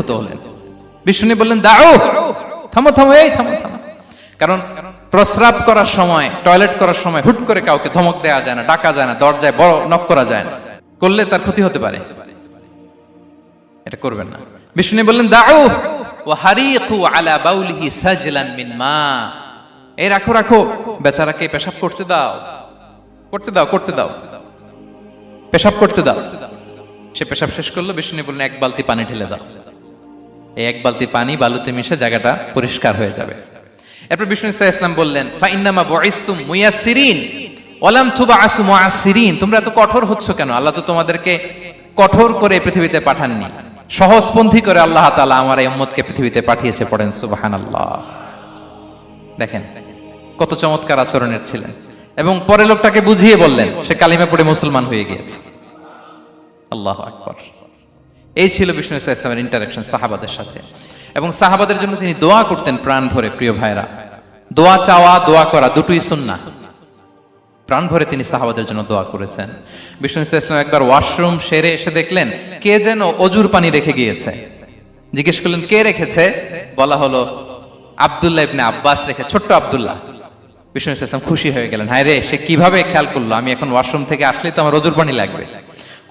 উদ্ধত হলেন। বিষ্ণু বললেন, দাও, থামো থামো, এই থামো থামো। কারণ প্রস্রাব করার সময়, টয়লেট করার সময় হুট করে কাউকে ধমক দেওয়া যায় না, ডাকা যায় না, দরজায় বড় নক করা যায় না, করলে তার ক্ষতি হতে পারে, এটা করবেন না। বিষ্ণু বললেন, দাও ওয়া হারিকু আলা বাউলিহি সাজলান মিন মা, এই রাখো রাখো, বেচারাকে পেশাব করতে দাও, করতে দাও, করতে দাও, পেশাব করতে দাও। সে পেশাব শেষ করলো। বিষ্ণু বললেন, এক বালতি পানি ঢেলে দাও। এই এক বালতি পানি বালুতে মিশে জায়গাটা পরিষ্কার হয়ে যাবে। এরপর বিষ্ণু ইসলাম বললেন, ফাইন্নামা বুইসতুম মুয়াসসিরিন ওয়ালাম তুবআসু মুআসসিরিন, তোমরা এত কঠোর হচ্ছ কেন? আল্লাহ তো তোমাদেরকে কঠোর করে পৃথিবীতে পাঠাননি, সহজপন্থী করে আল্লাহ তাআলা আমার এই উম্মতকে পৃথিবীতে পাঠিয়েছে। পড়েন সুবহানাল্লাহ। দেখেন কত চমৎকার আচরণের ছিলেন। এবং পরে লোকটাকে বুঝিয়ে বললেন, সে কালিমা পড়ে মুসলমান হয়ে গিয়েছে। আল্লাহু আকবার। এই ছিল বিষ্ণু ইসলামের ইন্টারাকশন সাহাবাদের সাথে। এবং সাহাবাদের জন্য তিনি দোয়া করতেন প্রাণ ভরে। প্রিয় ভাইরা, দোয়া চাওয়া, দোয়া করা দুটোই সুন্নাহ। প্রাণ ভরে তিনি সাহাবাদের জন্য দোয়া করেছেন। বিষ্ণু ইসলাম একবার ওয়াশরুম সেরে এসে দেখলেন কে যেন অজুর পানি রেখে গিয়েছে। জিজ্ঞেস করলেন, কে রেখেছে? বলা হলো, আব্দুল্লাহ ইবনে আব্বাস রেখে, ছোট্ট আব্দুল্লাহ। বিষ্ণু ইসলাম খুশি হয়ে গেলেন, হায় রে, সে কিভাবে খেয়াল করলো, আমি এখন ওয়াশরুম থেকে আসলেই তো আমার অজুর পানি লাগবে।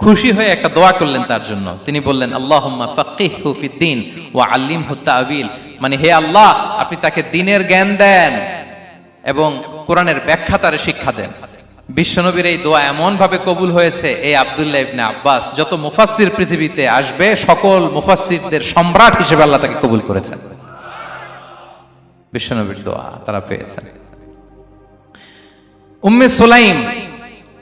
খুশি হয়ে একটা দোয়া করলেন তার জন্য। তিনি বললেন, আল্লাহুম্মা ফাক্কিহহু ফিদ্দীন ওয়া আল্লিমহু তা'ওয়িল, মানে হে আল্লাহ, আপনি তাকে দ্বীনের জ্ঞান দেন এবং কোরআনের ব্যাখ্যা তারে শিক্ষা দেন। বিশ্বনবীর এই দোয়া এমন ভাবে কবুল হয়েছে, এই আব্দুল্লাহ ইবনে আব্বাস যত মুফাসসির পৃথিবীতে আসবে, সকল মুফাসসিরদের সম্রাট হিসেবে আল্লাহ তাকে কবুল করেছেন। বিশ্বনবীর দোয়া তারা পেয়েছেন। উম্মে সুলাইম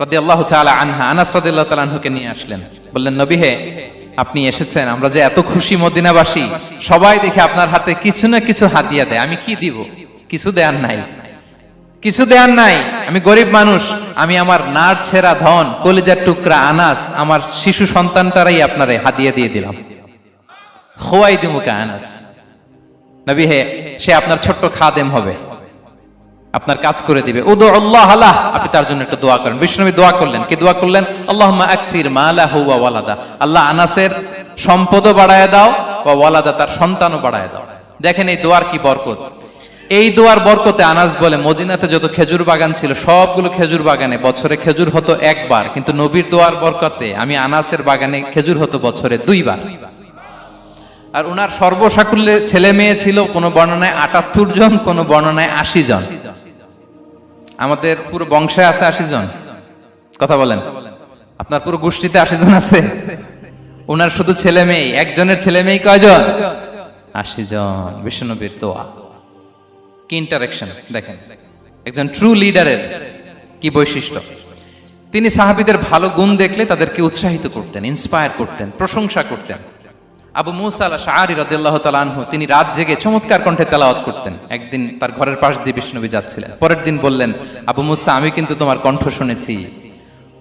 রাদিয়াল্লাহু তাআলা আনহা, আনাস রাদিয়াল্লাহু তাআলা আনহুকে নিয়ে আসলেন। বললেন, নবী হে, আপনি এসেছেন, আমরা যে এত খুশি মদিনাবাসী, সবাই দেখে আপনার হাতে কিছু না কিছু হাদিয়া দেয়, আমি কি দিব? কিছু দেয়ার নাই, কিছু দেয়ার নাই, আমি গরিব মানুষ, আমি আমার নার ছেঁড়া ধন, কলিজার টুকরা আনাস, আমার শিশু সন্তানটারাই আপনারে হাদিয়া দিয়ে দিলাম। খুয়াইদুমুকা আনাস, নবী হে, সে আপনার ছোট্ট খাদেম হবে, আপনার কাজ করে দিবে। উদু আল্লাহ আলাহ, আপনি তার জন্য একটু দোয়া করেন। বিষ্ণুনবী দোয়া করলেন, কি দোয়া করলেন? আল্লাহুম্মা আকসির মালাহু ওয়া ওয়ালাদা, আল্লাহ আনাসের সম্পদও বাড়ায় দাও, ওয়া ওয়ালাদা, তার সন্তানও বাড়ায় দাও। দেখেন এই দোয়ার কি বরকত। এই দোয়ার বরকতে আনাস বলে, মদিনাতে যত খেজুর বাগান ছিল সবগুলো খেজুর বাগানে বছরে খেজুর হতো একবার, কিন্তু নবীর দোয়ার বরকতে আমি আনাসের বাগানে খেজুর হতো বছরে 2 বার। আর উনার সর্বসাকুল্যে ছেলে মেয়ে ছিল, কোন বর্ণনায় 78 জন, কোন বর্ণনায় 80 জন। আমাদের পুরো বংশে আছে 80 জন, কথা বলেন। আপনার পুরো গোষ্ঠীতে 80 জন আছে। উনার শুধু ছেলে মেয়ে, একজনের ছেলে মেয়ে কয়জন? 80 জন। বিশ্বনবীর দোয়া কি ইন্টারেকশন দেখেন, একজন ট্রু লিডারের কি বৈশিষ্ট্য। তিনি সাহাবীদের ভালো গুণ দেখলে তাদেরকে উৎসাহিত করতেন, ইন্সপায়ার করতেন, প্রশংসা করতেন। আবু মুসা আল-আশআরী রাদিয়াল্লাহু তাআলা আনহু, তিনি রাত জেগে চমৎকার কণ্ঠে তেলাওয়াত করতেন। একদিন তার ঘরের পাশ দিয়ে বিষ্ণুনবী যাচ্ছিলেন। পরের দিন বললেন, আবু মুসা, আমি কিন্তু তোমার কণ্ঠ শুনেছি,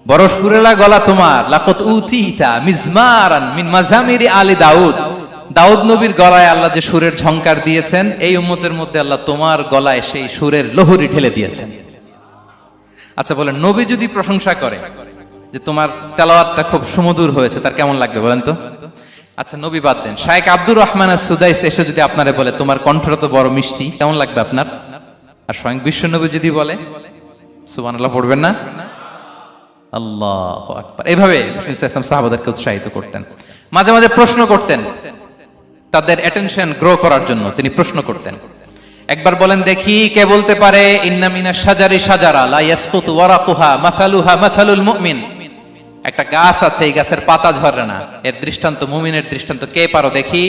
বড় সুরেলা গলা তোমার। লাকাত উতিতা মিজমারান মিন মাজামিরি আলি দাউদ, দাউদ নবীর গলায় আল্লাহ যে সুরের ঝংকার দিয়েছেন, এই উম্মতের মধ্যে আল্লাহ তোমার গলায় সেই সুরের লহরী ঢেলে দিয়েছেন। আচ্ছা বলেন, নবী যদি প্রশংসা করে যে তোমার তেলাওয়াতটা খুব সুমধুর হয়েছে, তার কেমন লাগবে বলেন তো? আচ্ছা নবী বাদ দেন, শায়েখ আব্দুর রহমান আস-সুদাইস এসে যদি আপনারে বলে তোমার কণ্ঠটা তো বড় মিষ্টি, কেমন লাগবে আপনার? আর স্বয়ং বিশ্বনবী যদি বলে, সুবহানাল্লাহ পড়বেন না? আল্লাহু আকবার। এইভাবে রাসূল সাল্লাল্লাহু আলাইহি ওয়াসাল্লাম সাহাবাদেরকে উৎসাহিত করতেন। মাঝে মাঝে প্রশ্ন করতেন, তাদের অ্যাটেনশন গ্রো করার জন্য তিনি প্রশ্ন করতেন। একবার বলেন দেখি, কে বলতে পারে, ইন্না মিনাশ শাজারি শাজারা লা ইয়াসকুতু ওয়ারাকুহা মাসালুহা মাসালুল মুমিন, একটা গাছ আছে, এই গাছের পাতা ঝরে না, এর দৃষ্টান্ত মুমিনের দৃষ্টান্ত। কে পারো দেখি?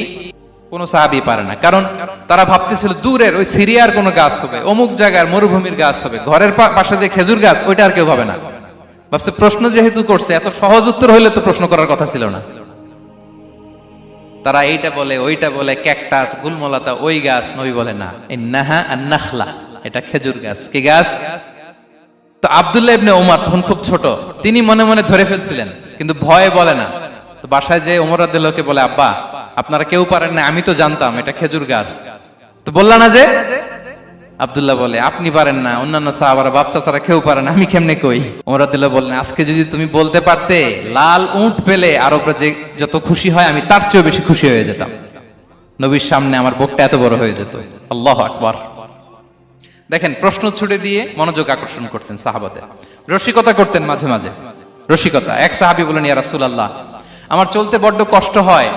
কোন সাহাবী পারে না। কারণ তারা ভাবতেছিল দূরের ওই সিরিয়ার কোন গাছ হবে, অমুক জায়গার মরুভূমির গাছ হবে, ঘরের পাশে যে খেজুর গাছ ওইটা আর কেউ ভাবে না। ভাবছে প্রশ্ন যেহেতু করছে, এত সহজ উত্তর হইলে তো প্রশ্ন করার কথা ছিল না। তারা এইটা বলে, ওইটা বলে, ক্যাকটাস, গুলমলাতা, ওই গাছ। নবী বলে না, ইন্নাহা আন-নাখলা, এটা খেজুর গাছ। কি গাছ? তো আব্দুল্লাহ ইবনে ওমর তখন খুব ছোট, তিনি মনে মনে ধরে ফেলছিলেন, কিন্তু ভয়ে বলে না। তো বাসায় যে ওমর রাদিয়াল্লাহু আনহু বলে, আব্বা আপনারা কেউ পারেন না, আমি তো জানতাম এটা খেজুর গাছ, তো বললা না যে? আব্দুল্লাহ বলে, আপনি পারেন না, অন্যান্য সাহাবারা বাচ্চা ছাড়া কেউ পারে না, আমি কেমনে কই? ওমর রাদিয়াল্লাহু বললেন, আজকে যদি তুমি বলতে পারতে, লাল উট পেলে আরবরা যে যত খুশি হয়, আমি তার চেয়েও বেশি খুশি হয়ে যেতাম। নবীর সামনে আমার বুকটা এত বড় হয়ে যেত। আল্লাহু আকবার। দেখেন, প্রশ্ন ছুড়ে দিয়ে মনোযোগ আকর্ষণ করতেন সাহাবাদের, রসিকতা করতেন মাঝে মাঝে। রসিকতা, এক সাহাবী বলেন, ইয়া রাসূলুল্লাহ, আমার চলতে বড্ড কষ্ট হয়,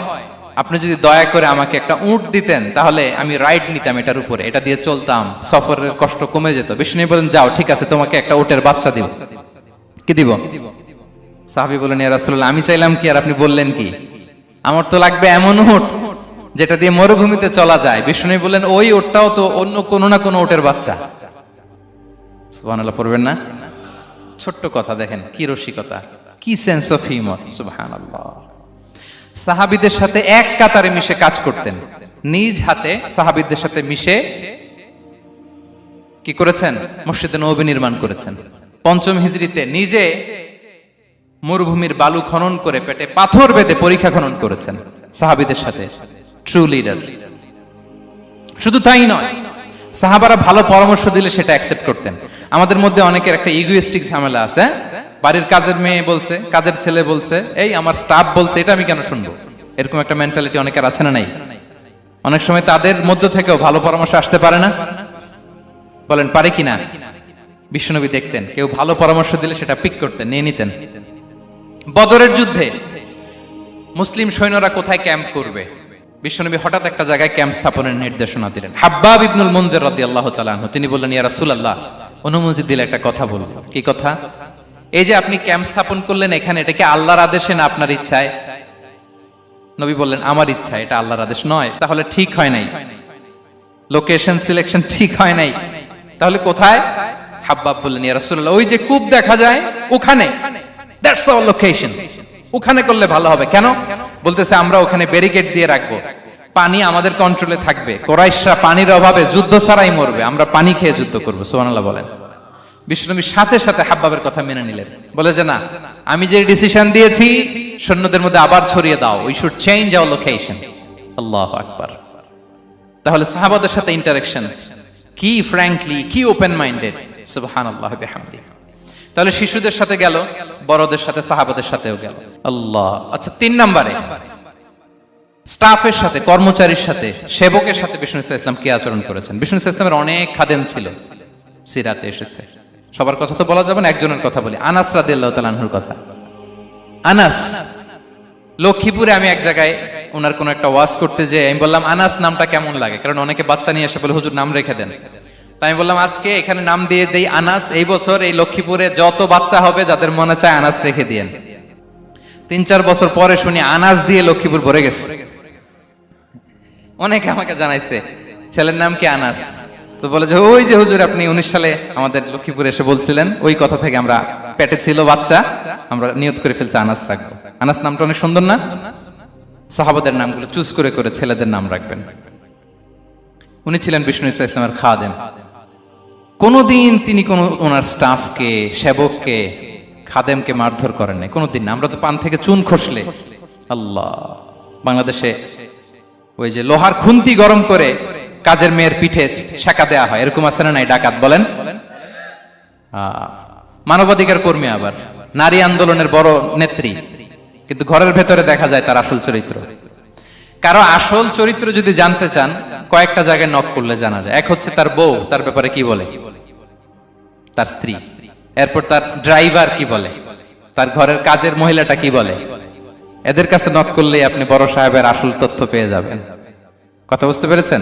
আপনি যদি দয়া করে আমাকে একটা উট দিতেন তাহলে আমি রাইড নিতাম এটার উপরে, এটা দিয়ে চলতাম, সফরের কষ্ট কমে যেত। বিষ্ণু বলেন, যাও, ঠিক আছে, তোমাকে একটা উটের বাচ্চা দিব। কি দিব? সাহাবী বলেন, ইয়া রাসূলুল্লাহ, আমি চাইলাম কি আর আপনি বললেন কি? আমার তো লাগবে এমন উট যেটা দিয়ে মরুভূমিতে চলা যায়। বিষ্ণু বলেন, ওই উটটাও তো অন্য কোনো না কোনো উটের বাচ্চা। সুবহানাল্লাহ পড়বেন না? ছোট্ট কথা, দেখেন কি রসিকতা, কি সেন্স অফ হিউমার। সুবহানাল্লাহ। সাহাবীদের সাথে এক কাতারে মিশে কাজ করতেন, নিজ হাতে সাহাবীদের সাথে মিশে কি করেছেন? মসজিদে নববী নির্মাণ করেছেন। পঞ্চম হিজরিতে নিজে মরুভূমির বালু খনন করে পেটে পাথর বেঁধে পরীক্ষা খনন করেছেন সাহাবীদের সাথে। True leader. শুধু তাই নয়, সাহাবারা ভালো পরামর্শ দিলে সেটা অ্যাকসেপ্ট করতেন। আমাদের মধ্যে অনেকের একটা ইগোইস্টিক ঝামেলা আছে, বাড়ির কাজের মেয়ে বলছে, কাজের ছেলে বলছে, এই আমার স্টাফ বলছে, এটা আমি কেন শুনবো? এরকম একটা মেন্টালিটি অনেকের আছে না নাই? অনেক সময় তাদের মধ্য থেকেও ভালো পরামর্শ আসতে পারে না? বলেন পারে কিনা? বিশ্বনবী দেখতেন কেউ ভালো পরামর্শ দিলে সেটা পিক করতেন, নিয়ে নিতেন। বদরের যুদ্ধে মুসলিম সৈন্যরা কোথায় ক্যাম্প করবে, বিশ্বনবী হঠাৎ একটা জায়গায় ক্যাম্প স্থাপনের নির্দেশনা দিলেন। হাব্বাব ইবনুল মুনজির রাদিয়াল্লাহু তাআলা আনহু, তিনি বললেন, ইয়া রাসূলুল্লাহ, অনুমতি দিলে একটা কথা বলবো। কি কথা? এই যে আপনি ক্যাম্প স্থাপন করলেন এখানে, এটা কি আল্লাহর আদেশে না আপনার ইচ্ছায়? নবী বললেন, আমার ইচ্ছা, এটা আল্লাহর আদেশ নয়। তাহলে ঠিক হয় নাই, লোকেশন সিলেকশন ঠিক হয় নাই। তাহলে কোথায়? হাব্বাব বললেন, ইয়া রাসূলুল্লাহ, ওই যে কূপ দেখা যায় ওখানে, দ্যাটস আওয়ার লোকেশন, ওখানে করলে ভালো হবে। কেন? বলতেছে, আমরা ওখানে ব্যারিকেড দিয়ে রাখবো, পানি আমাদের কন্ট্রোলে থাকবে, কুরাইশরা পানির অভাবে যুদ্ধ ছাড়াই মরবে, আমরা পানি খেয়ে যুদ্ধ করবো। সুবহানাল্লাহ বলেন। বিশ্বনবী সাথে সাথে হাব্বাবের কথা মেনে নিলেন, বলে যে না, আমি যে ডিসিশন দিয়েছি সৈন্যদের মধ্যে আবার ছড়িয়ে দাও, we should change our location. আল্লাহু আকবার। তাহলে সাহাবাদের সাথে ইন্টারেকশন কি ফ্র্যাঙ্কলি, কি ওপেন মাইন্ডেড। সুবহানাল্লাহ বিহামদি। তাহলে শিশুদের সাথে গেল, বড়দের সাথে, সাহাবাদের সাথেও গেল। আল্লাহ। আচ্ছা, 3 নম্বরে স্টাফের সাথে, কর্মচারীর সাথে, সেবকের সাথে বিষ্ণু ইসলাম কি আচরণ করেছেন? বিষ্ণু ইসলামের অনেক খাদেম ছিল, সিরাতে এসেছে। সবার কথা তো বলা যাবে না, একজনের কথা বলি, আনাস রাদিয়াল্লাহু তাআলা আনহুর কথা। আনাস, লক্ষ্মীপুরে আমি এক জায়গায় ওনার কোন একটা ওয়াজ করতে যেয়ে আমি বললাম, আনাস নামটা কেমন লাগে? কারণ অনেকে বাচ্চা নিয়ে এসে বলে, হুজুর নাম রেখে দেন। তাই আমি বললাম, আজকে এখানে নাম দিয়ে দেই আনাস। এই বছর এই লক্ষ্মীপুরে যত বাচ্চা হবে, যাদের মনে চায় আনাস রেখে দিয়েন। 3-4 বছর পরে শুনি আনাস দিয়ে লক্ষ্মীপুর ভরে গেছে। অনেকে আমাকে জানাইছে ছেলের নাম কি আনাস। তো বলে যে, ওই যে হুজুর আপনি 19 সালে আমাদের লক্ষ্মীপুরে এসে বলছিলেন, ওই কথা থেকে আমরা, পেটে ছিল বাচ্চা, আমরা নিয়ত করে ফেলছি আনাস রাখবো। আনাস নামটা অনেক সুন্দর না? সাহাবাদের নামগুলো চুজ করে করে ছেলেদের নাম রাখবেন। উনি ছিলেন বিষ্ণু ইসলামের খাদেম। কোনদিন তিনি কোন ওনার স্টাফকে, সেবককে, খাদেমকে মারধর করেন নাই, কোনদিন না। আমরা তো পান থেকে চুন খসলে, আল্লাহ, বাংলাদেশে ওই যে লোহার খুন্তি গরম করে কাজের মেয়ের পিঠে শেখা দেয়া হয়, এরকম আছে না নাই? ডাকাত বলেন। মানবাধিকার কর্মী, আবার নারী আন্দোলনের বড় নেত্রী, কিন্তু ঘরের ভেতরে দেখা যায় তার আসল চরিত্র। কারো আসল চরিত্র যদি জানতে চান, কয়েকটা জায়গায় নক করলে জানা যায়। এক হচ্ছে তার বউ, তার ব্যাপারে কি বলে, তার স্ত্রী। এরপর তার ড্রাইভার কি বলে, তার ঘরের কাজের মহিলাটা কি বলে। এদের কাছে নক করলেই আপনি বড় সাহেবের আসল তথ্য পেয়ে যাবেন। কথা বুঝতে পেরেছেন?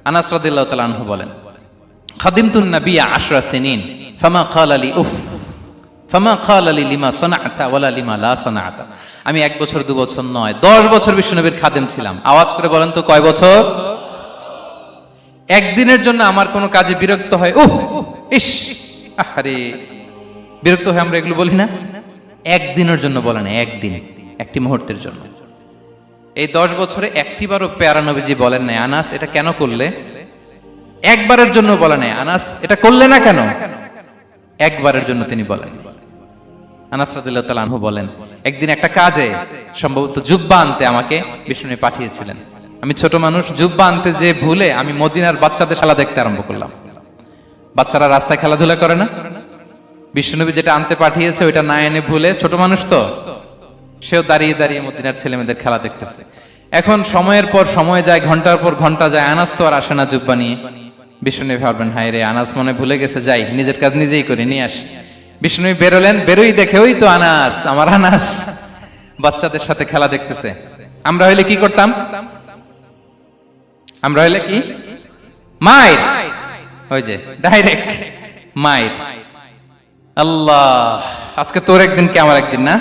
আনাস রাদিয়াল্লাহু তাআলা আনহু বলেন, খাদিমতুন নবিয়্যা 10 সিনিন ফামা ক্বালা লি উফ ফামা ক্বালা লি লিমা সানা'তা ওয়ালা লিমা লা সানা'তা। আমি 1 বছর 2 বছর নয়, 10 বছর বিশ্বনবীর খাদেম ছিলাম। আওয়াজ করে বলেন তো, কয় বছর? একদিনের জন্য আমার কোনো কাজে বিরক্ত হয়, ইস, আরে, বিরক্ত হয়ে আমরা এগুলো বলি না? একদিনের জন্য বলে না, একদিন, একটি মুহূর্তের জন্য। এই 10 বছরে একটিবারও প্যারা নবীজি বলেন নাই, আনাস এটা কেন করলে? একবারের জন্য বলে নাই, আনাস এটা করলে না কেন? একবারের জন্য তিনি বলেন। আনাস রাদিয়াল্লাহু তাআলা আনহু বলেন, একদিন একটা কাজে, সম্ভবত জুব্বা আনতে আমাকে বিষ্ণু পাঠিয়েছিলেন। আমি ছোট মানুষ, জুব্বা আনতে যে ভুলে আমি মদিনার বাচ্চাদের খেলা দেখতে আরম্ভ করলাম। বাচ্চারা রাস্তায় খেলাধুলা করে না? বিশ্বনবী যেটা আনতে পাঠিয়েছে ওইটা না এনে ভুলে, ছোট মানুষ তো, সেও দাঁড়িয়ে দাঁড়িয়ে মদিনার ছেলে মেয়েদের খেলা দেখতেছে। এখন সময়ের পর সময় যায়, ঘন্টার পর ঘন্টা যায়, আনাস তো আর আসে না জুব্বা নিয়ে। বিষ্ণুনবী ভাবলেন, হায় রে, আনাস মনে ভুলে গেছে, যাই নিজের কাজ নিজেই করে নিয়ে আসি। বিষ্ণুনবী বেরোলেন, বেরোই দেখে ওই তো আনাস, আমার আনাস বাচ্চাদের সাথে খেলা দেখতেছে। আমরা হইলে কি করতাম? আমরা হইলে কি? মায়ের, ওই যে ডাইরেক্ট মায়ের। আল্লাহ, আজকে তোর একদিন কি আমার একদিন না।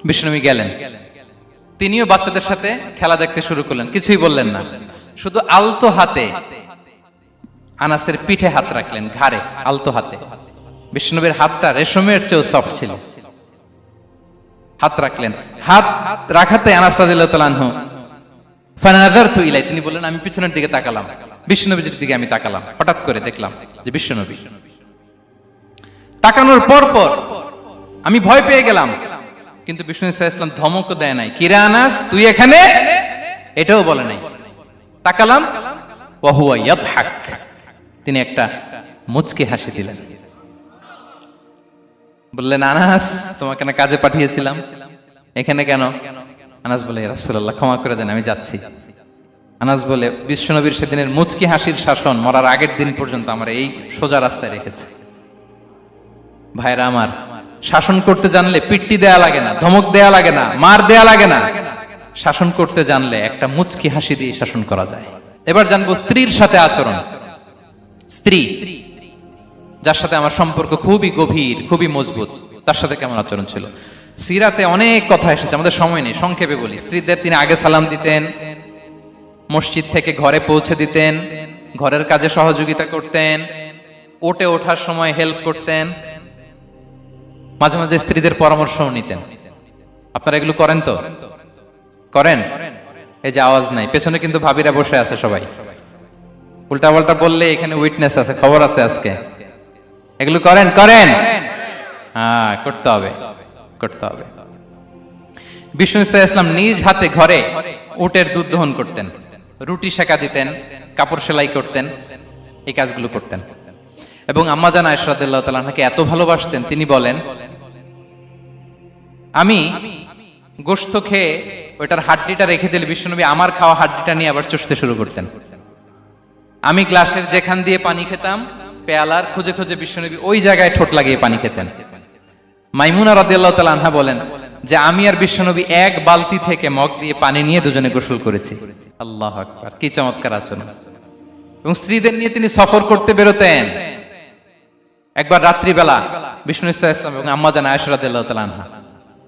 বিষ্ণুনবী গেলেন, তিনিও বাচ্চাদের সাথে খেলা দেখতে শুরু করলেন, কিছুই বললেন না, শুধু আলতো হাতে আনাসের পিঠে হাত রাখলেন, ঘাড়ে আলতো হাতে। বিষ্ণুনবীর হাতটা রেশমের চেয়েও সফট ছিল। হাত রাখলেন, হাত রাখাতে আনাস রাদিয়াল্লাহু তাআলা আনহু ফানাযারতু ইলাই, তিনি বললেন আমি পিছনের দিকে তাকালাম, বিষ্ণুনবীর দিকে আমি তাকালাম, হঠাৎ করে দেখলাম যে বিষ্ণুনবী। তাকানোর পর পর আমি ভয় পেয়ে গেলাম, কিন্তু বিষ্ণু সাল্লাল্লাহু আলাইহি ওয়াসাল্লাম ধমকও দেয় নাই, কিরে আনাস তুই এখানে, এটাও বলে নাই। তাকালাম, ওয়া হুয়া ইয়াদহাক, তিনি একটা মুচকি হাসি দিলেন। বললেন, আনাস তোমাকে না কাজে পাঠিয়েছিলাম, এখানে কেন? আনাস বলে, ইয়া রাসূলুল্লাহ ক্ষমা করে দেন, আমি যাচ্ছি। আনাস বলে, বিশ্বনবীর সেদিনের মুচকি হাসির শাসন মরার আগের দিন পর্যন্ত আমরা এই সোজা রাস্তায় রেখেছি। ভাইরা আমার, শাসন করতে জানলে পিট্টি দেয়া লাগে না, ধমক দেয়া লাগে না, মার দেয়া লাগে না। শাসন করতে জানলে একটা মুচকি হাসি দিয়ে শাসন করা যায়। এবার জানবো স্ত্রীর সাথে আচরণ। স্ত্রী, যার সাথে আমার সম্পর্ক খুবই গভীর, খুবই মজবুত, তার সাথে কেমন আচরণ ছিল? সিরাতে অনেক কথা এসেছে, আমাদের সময় নেই, সংক্ষেপে বলি। স্ত্রীদের তিনি আগে সালাম দিতেন, মসজিদ থেকে ঘরে পৌঁছে দিতেন, ঘরের কাজে সহযোগিতা করতেন, ওঠে ওঠার সময় হেল্প করতেন, মাঝে মাঝে স্ত্রীদের পরামর্শও নিতেন। আপনারা এগুলো করেন তো? করেন? এই যে আওয়াজ নাই, পেছনে কিন্তু ভাবিরা বসে আছে সবাই। উল্টা পাল্টা বললে এখানে উইটনেস আছে, খবর আছে আজকে। এগুলো করেন? করেন? হ্যাঁ, করতে হবে, করতে হবে। বিষ্ণু ইসলাম নিজ হাতে ঘরে উটের দুধ দহন করতেন, রুটি সেকা দিতেন, কাপড় সেলাই করতেন, এই কাজগুলো করতেন। এবং আম্মা জান আয়েশা রাদিয়াল্লাহু তাআলা আনহাকে এত ভালোবাসতেন, তিনি বলেন, আমি গোশত খেয়ে ওইটার হাড্ডিটা রেখে দিলে বিশ্বনবী আমার খাওয়া হাড্ডিটা নিয়ে আবার চুষতে শুরু করতেন। আমি গ্লাসের যেখান দিয়ে পানি খেতাম, পেয়ালার খুঁজে খুঁজে বিশ্বনবী ওই জায়গায় ঠোঁট লাগিয়ে পানি খেতেন। মাইমুনা রাদিয়াল্লাহু তাআলা আনহা বলেন যে আমি আর বিশ্বনবী এক বালতি থেকে মগ দিয়ে পানি নিয়ে দুজনে গোসল করেছি। আল্লাহু আকবার, কি চমৎকার আচরণ। এবং স্ত্রীদের নিয়ে তিনি সফর করতে বেরোতেন। একবার রাত্রিবেলা বিষ্ণু ইসলাম এবং আম্মা জান আয়েশা রাদিয়াল্লাহু তাআলা আনহা,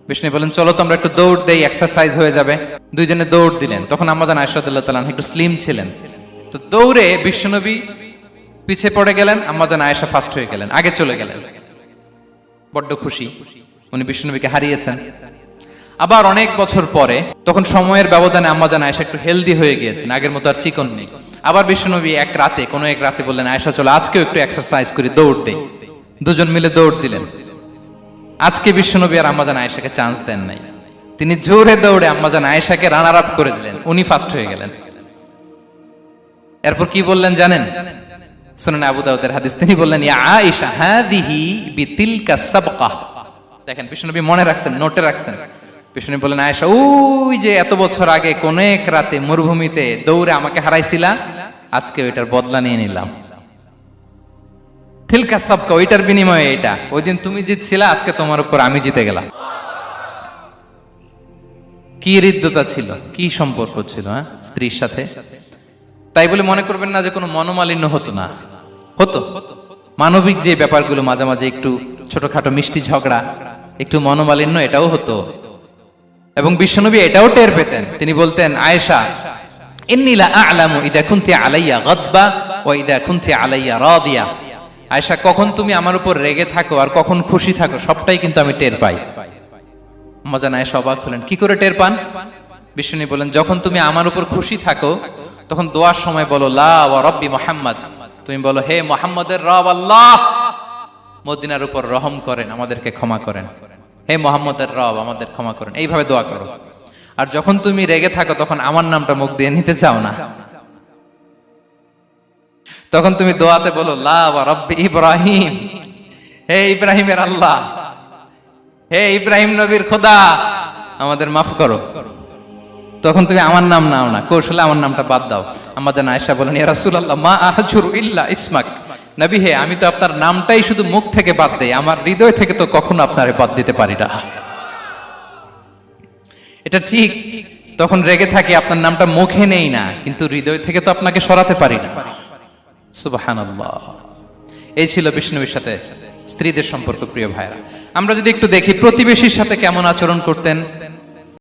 বিষ্ণু বলেন চলো তো আমরা একটু দৌড় দেই, এক্সারসাইজ হয়ে যাবে। দুইজনে দৌড় দিলেন। তখন আম্মা জান আয়েশা রাদিয়াল্লাহু তাআলা আনহা একটু স্লিম ছিলেন, তো দৌড়ে বিশ্বনবী পিছে পড়ে গেলেন, আম্মা জান আয়েশা ফার্স্ট হয়ে গেলেন, আগে চলে গেলেন। বড্ড খুশি, উনি বিশ্বনবীকে হারিয়েছেন। আবার অনেক বছর পরে, তখন সময়ের ব্যবধানে আম্মা জান আয়েশা একটু হেলদি হয়ে গিয়েছেন, আগের মতো আর চিকন নেই। আবার বিশ্বনবী কোনো এক রাতে বললেন, আয়েশা চলো আজকেও একটু এক্সারসাইজ করি, দৌড় দেই। দুজন মিলে দৌড় দিলেন। আজকে বিশ্বনবী আর আম্মা জান আয়েশাকে চান্স দেন নাই, তিনি জোরে দৌড়ে আম্মা জান আয়েশাকে রানার আপ করে দিলেন, উনি ফার্স্ট হয়ে গেলেন। এরপর কি বললেন জানেন? সুনানে আবু দাউদের হাদিস, তিনি বললেন, ইয়া আয়েশা হাদিহি বিতিলকা সাবকা। দেখেন বিশ্বনবী মনে রাখছেন, নোটে রাখছেন। বিশ্বনবী বললেন, আয়েশা ওই যে এত বছর আগে কোন এক রাতে মরুভূমিতে দৌড়ে আমাকে হারাইছিলা, আজকে ওইটার বদলা নিয়ে নিলাম। তিলকা সাবকা, ওইটার বিনিময়ে এটা। ওই দিন তুমি জিতছিলা, আজকে তোমার উপর আমি জিতে গেলাম। কি হৃদ্যতা ছিল, কি সম্পর্ক ছিল স্ত্রীর সাথে। তাই বলে মনে করবেন না যে কোনো মনোমালিন্য হতো না, হতো। মানবিক যে ব্যাপারগুলো, মাঝে মাঝে একটু ছোটখাটো মিষ্টি ঝগড়া, একটু মনোমালিন্য, এটাও হতো। এবং বিশ্বনবী এটাও টের পেতেন। তিনি বলতেন, আয়েশা ইন্নী লা আ'লামু ইযা কুনতি আলাইয়া গাদবা ওয়া ইযা কুনতি আলাইয়া রাদিয়া। আয়েশা, কখন তুমি আমার উপর রেগে থাকো আর কখন খুশি থাকো, সবটাই কিন্তু আমি টের পাই। আম্মা জান আয়েশা অবাক হলেন, কি করে টের পান? বিশ্বনবী বলেন, যখন তুমি আমার উপর খুশি থাকো তখন দোয়ার সময় বলো লা ওয়া রাব্বি মুহাম্মদ, তুমি বলো হে মুহাম্মদের রব আল্লাহ, মদিনার উপর রহম করেন, আমাদেরকে ক্ষমা করেন। হে মুহাম্মদের রব, আমাদের ক্ষমা করেন, এইভাবে দোয়া করো। আর যখন তুমি রেগে থাকো তখন আমার নামটা মুখ দিয়ে নিতে চাও না, তখন তুমি দোয়াতে বলো লা ওয়া রাব্বি ইব্রাহিম, হে ইব্রাহিমের আল্লাহ, হে ইব্রাহিম নবীর খোদা, আমাদের মাফ করো। তখন তুমি আমার নাম নাও না, কৌশলে আমার নামটা বাদ দাও। আম্মা জান আয়েশা বলেন, ইয়া রাসূলুল্লাহ মা আহজুরু ইল্লা ইসমাক, নবী হে আমি তো আপনার নামটাই শুধু মুখ থেকে বাদ দেই, আমার হৃদয় থেকে তো কখনো আপনারে বাদ দিতে পারি না। এটা ঠিক, তখন রেগে থাকি, আপনার নামটা মুখে নেই না, কিন্তু হৃদয় থেকে তো আপনাকে সরাতে পারি না। সুবহানাল্লাহ। এই ছিল বিষ্ণুবীর সাথে স্ত্রীদের সম্পর্ক। প্রিয় ভাইরা, আমরা যদি একটু দেখি প্রতিবেশীর সাথে কেমন আচরণ করতেন